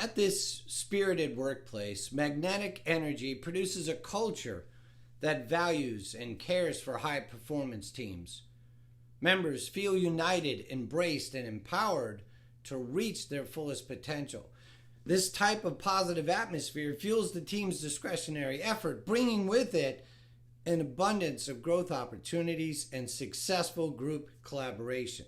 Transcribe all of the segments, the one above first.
At this spirited workplace, magnetic energy produces a culture that values and cares for high performance teams. Members feel united, embraced, and empowered to reach their fullest potential. This type of positive atmosphere fuels the team's discretionary effort, bringing with it an abundance of growth opportunities and successful group collaboration.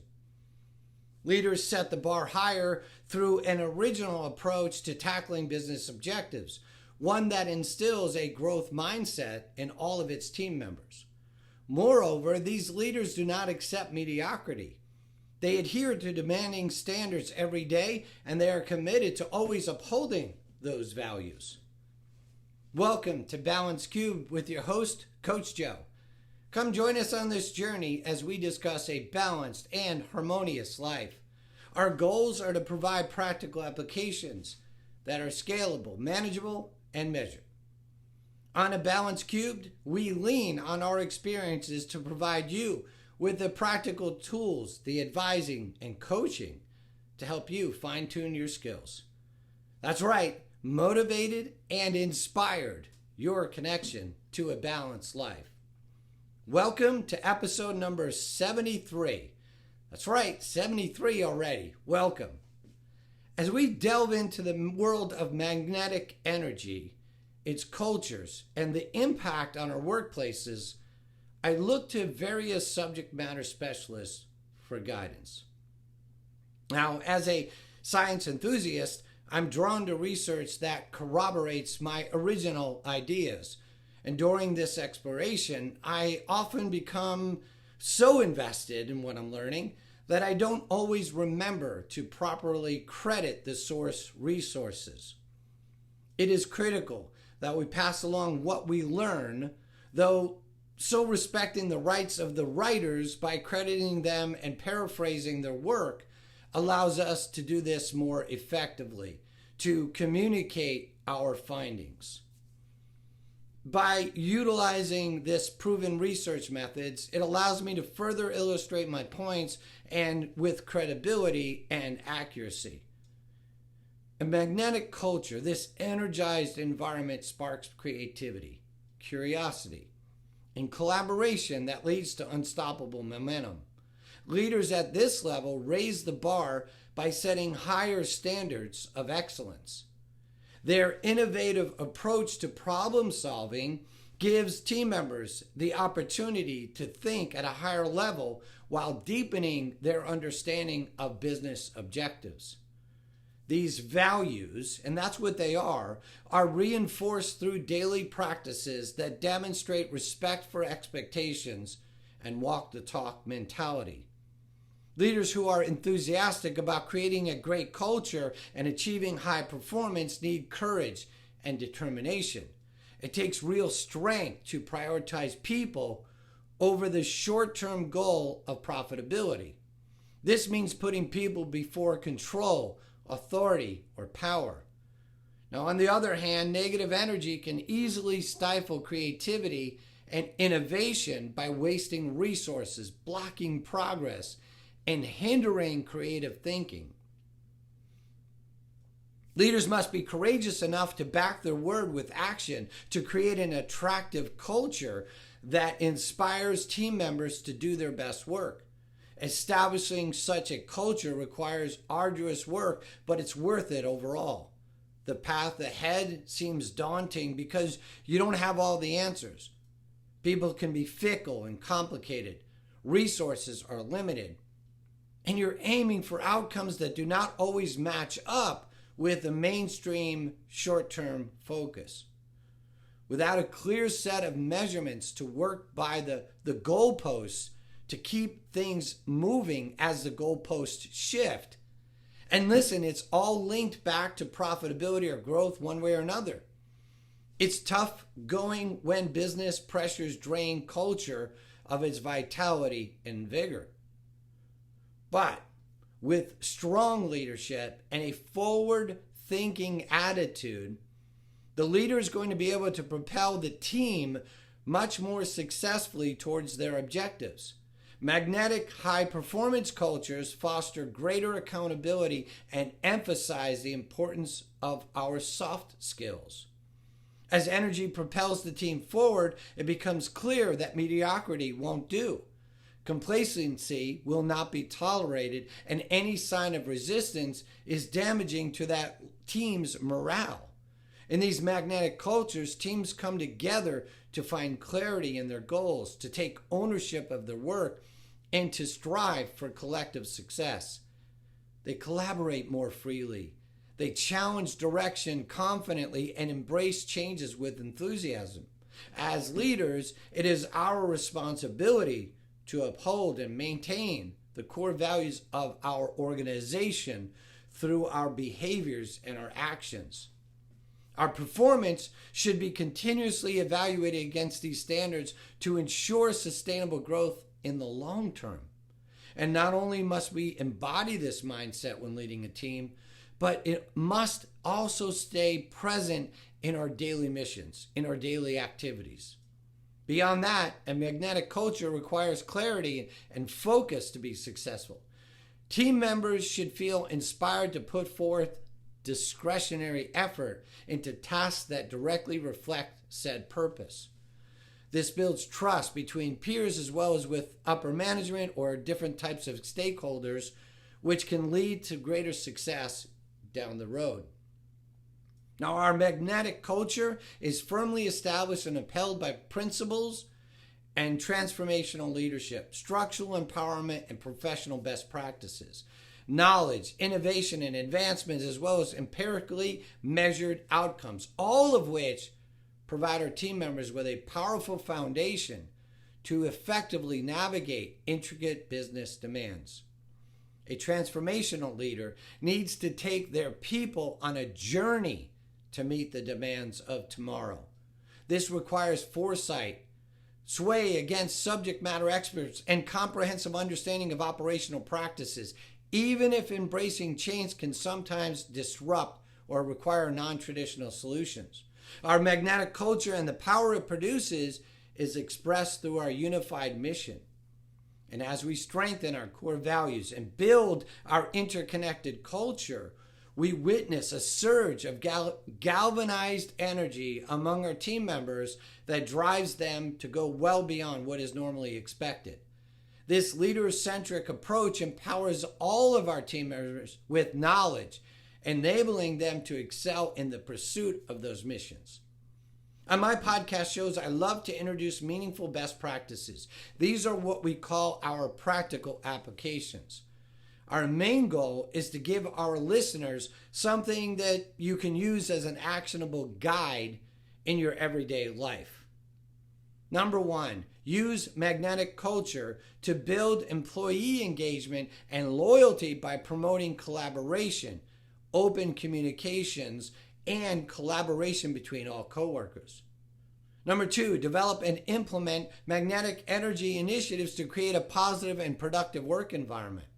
Leaders set the bar higher through an original approach to tackling business objectives, one that instills a growth mindset in all of its team members. Moreover, these leaders do not accept mediocrity. They adhere to demanding standards every day, and they are committed to always upholding those values. Welcome to Balance Cubed with your host, Coach Joe. Come join us on this journey as we discuss a balanced and harmonious life. Our goals are to provide practical applications that are scalable, manageable, and measured. On A Balance Cubed, we lean on our experiences to provide you with the practical tools, the advising, and coaching to help you fine-tune your skills. That's right, motivated and inspired your connection to a balanced life. Welcome to episode number 73. That's right, 73 already. Welcome. As we delve into the world of magnetic energy, its cultures, and the impact on our workplaces, I look to various subject matter specialists for guidance. Now, as a science enthusiast, I'm drawn to research that corroborates my original ideas. And during this exploration, I often become so invested in what I'm learning that I don't always remember to properly credit the source resources. It is critical that we pass along what we learn, though so respecting the rights of the writers by crediting them and paraphrasing their work allows us to do this more effectively, to communicate our findings. By utilizing this proven research methods, it allows me to further illustrate my points and with credibility and accuracy. A magnetic culture, this energized environment sparks creativity, curiosity, and collaboration that leads to unstoppable momentum. Leaders at this level raise the bar by setting higher standards of excellence. Their innovative approach to problem solving gives team members the opportunity to think at a higher level while deepening their understanding of business objectives. These values, and that's what they are reinforced through daily practices that demonstrate respect for expectations and walk the talk mentality. Leaders who are enthusiastic about creating a great culture and achieving high performance need courage and determination. It takes real strength to prioritize people over the short-term goal of profitability. This means putting people before control, authority, or power. Now, on the other hand, negative energy can easily stifle creativity and innovation by wasting resources, blocking progress, and hindering creative thinking. Leaders must be courageous enough to back their word with action to create an attractive culture that inspires team members to do their best work. Establishing such a culture requires arduous work, but it's worth it overall. The path ahead seems daunting because you don't have all the answers. People can be fickle and complicated. Resources are limited. And you're aiming for outcomes that do not always match up with the mainstream short-term focus. Without a clear set of measurements to work by the goalposts to keep things moving as the goalposts shift. And listen, it's all linked back to profitability or growth one way or another. It's tough going when business pressures drain culture of its vitality and vigor. But with strong leadership and a forward-thinking attitude, the leader is going to be able to propel the team much more successfully towards their objectives. Magnetic high-performance cultures foster greater accountability and emphasize the importance of our soft skills. As energy propels the team forward, it becomes clear that mediocrity won't do. Complacency will not be tolerated, and any sign of resistance is damaging to that team's morale. In these magnetic cultures, teams come together to find clarity in their goals, to take ownership of their work, and to strive for collective success. They collaborate more freely. They challenge direction confidently and embrace changes with enthusiasm. As leaders, it is our responsibility to uphold and maintain the core values of our organization through our behaviors and our actions. Our performance should be continuously evaluated against these standards to ensure sustainable growth in the long term. And not only must we embody this mindset when leading a team, but it must also stay present in our daily missions, in our daily activities. Beyond that, a magnetic culture requires clarity and focus to be successful. Team members should feel inspired to put forth discretionary effort into tasks that directly reflect said purpose. This builds trust between peers as well as with upper management or different types of stakeholders, which can lead to greater success down the road. Now, our magnetic culture is firmly established and upheld by principles and transformational leadership, structural empowerment, and professional best practices, knowledge, innovation, and advancements, as well as empirically measured outcomes, all of which provide our team members with a powerful foundation to effectively navigate intricate business demands. A transformational leader needs to take their people on a journey to meet the demands of tomorrow. This requires foresight, sway against subject matter experts, and comprehensive understanding of operational practices, even if embracing change can sometimes disrupt or require non-traditional solutions. Our magnetic culture and the power it produces is expressed through our unified mission. And as we strengthen our core values and build our interconnected culture, we witness a surge of galvanized energy among our team members that drives them to go well beyond what is normally expected. This leader-centric approach empowers all of our team members with knowledge, enabling them to excel in the pursuit of those missions. On my podcast shows, I love to introduce meaningful best practices. These are what we call our practical applications. Our main goal is to give our listeners something that you can use as an actionable guide in your everyday life. Number one, use magnetic culture to build employee engagement and loyalty by promoting collaboration, open communications, and collaboration between all coworkers. Number two, develop and implement magnetic energy initiatives to create a positive and productive work environment.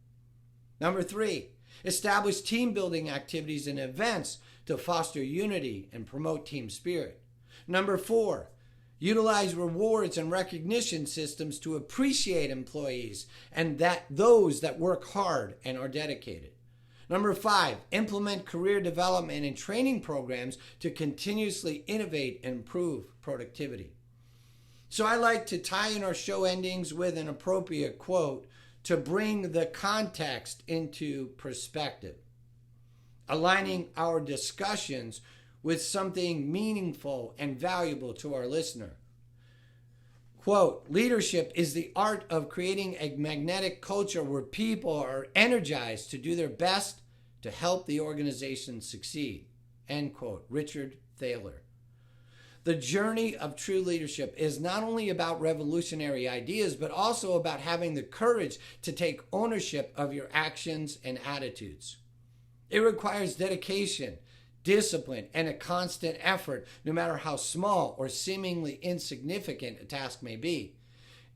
Number three, establish team building activities and events to foster unity and promote team spirit. Number four, utilize rewards and recognition systems to appreciate employees and those that work hard and are dedicated. Number five, implement career development and training programs to continuously innovate and improve productivity. So I like to tie in our show endings with an appropriate quote to bring the context into perspective, aligning our discussions with something meaningful and valuable to our listener. Quote, leadership is the art of creating a magnetic culture where people are energized to do their best to help the organization succeed. End quote. Richard Thaler. The journey of true leadership is not only about revolutionary ideas, but also about having the courage to take ownership of your actions and attitudes. It requires dedication, discipline, and a constant effort, no matter how small or seemingly insignificant a task may be.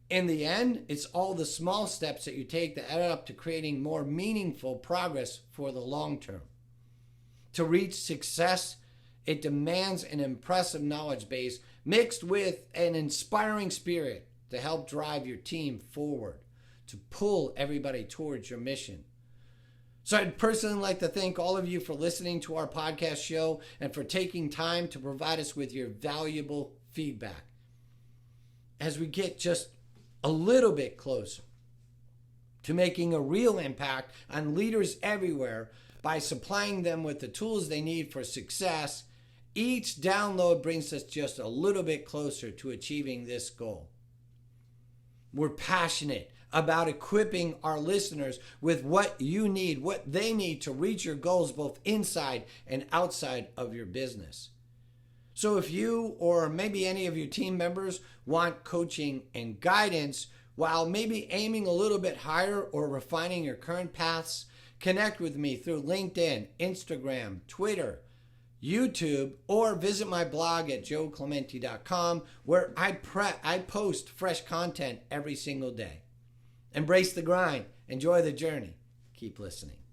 In the end, it's all the small steps that you take that add up to creating more meaningful progress for the long term. To reach success, it demands an impressive knowledge base mixed with an inspiring spirit to help drive your team forward. to pull everybody towards your mission. So I'd personally like to thank all of you for listening to our podcast show and for taking time to provide us with your valuable feedback. As we get just a little bit closer to making a real impact on leaders everywhere by supplying them with the tools they need for success, each download brings us just a little bit closer to achieving this goal. We're passionate about equipping our listeners with what you need, what they need to reach your goals both inside and outside of your business. So if you or maybe any of your team members want coaching and guidance while maybe aiming a little bit higher or refining your current paths, connect with me through LinkedIn, Instagram, Twitter, YouTube, or visit my blog at joeclementi.com where I post fresh content every single day. Embrace the grind. Enjoy the journey. Keep listening.